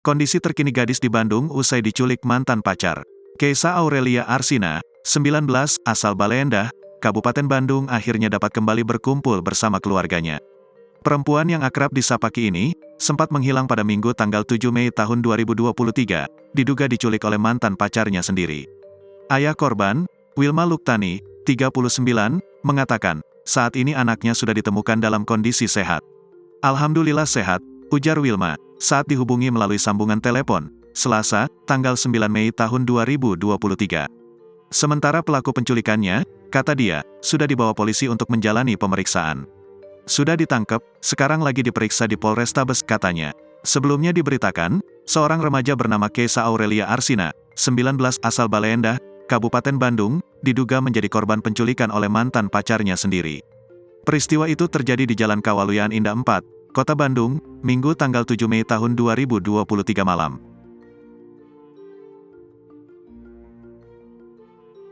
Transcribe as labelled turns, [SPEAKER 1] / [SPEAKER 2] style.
[SPEAKER 1] Kondisi terkini gadis di Bandung usai diculik mantan pacar. Keisa Aurelia Arsina, 19, asal Bale Endah, Kabupaten Bandung akhirnya dapat kembali berkumpul bersama keluarganya. Perempuan yang akrab disapa Ki ini, sempat menghilang pada Minggu tanggal 7 Mei tahun 2023, diduga diculik oleh mantan pacarnya sendiri. Ayah korban, Wilma Luktani, 39, mengatakan, saat ini anaknya sudah ditemukan dalam kondisi sehat. Alhamdulillah sehat, ujar Wilma, saat dihubungi melalui sambungan telepon, Selasa, tanggal 9 Mei tahun 2023. Sementara pelaku penculikannya, kata dia, sudah dibawa polisi untuk menjalani pemeriksaan. Sudah ditangkap, sekarang lagi diperiksa di Polrestabes, katanya. Sebelumnya diberitakan, seorang remaja bernama Keisa Aurelia Arsina, 19, asal Bale Endah, Kabupaten Bandung, diduga menjadi korban penculikan oleh mantan pacarnya sendiri. Peristiwa itu terjadi di Jalan Kawaluyan Indah 4, Kota Bandung, Minggu tanggal 7 Mei tahun 2023 malam.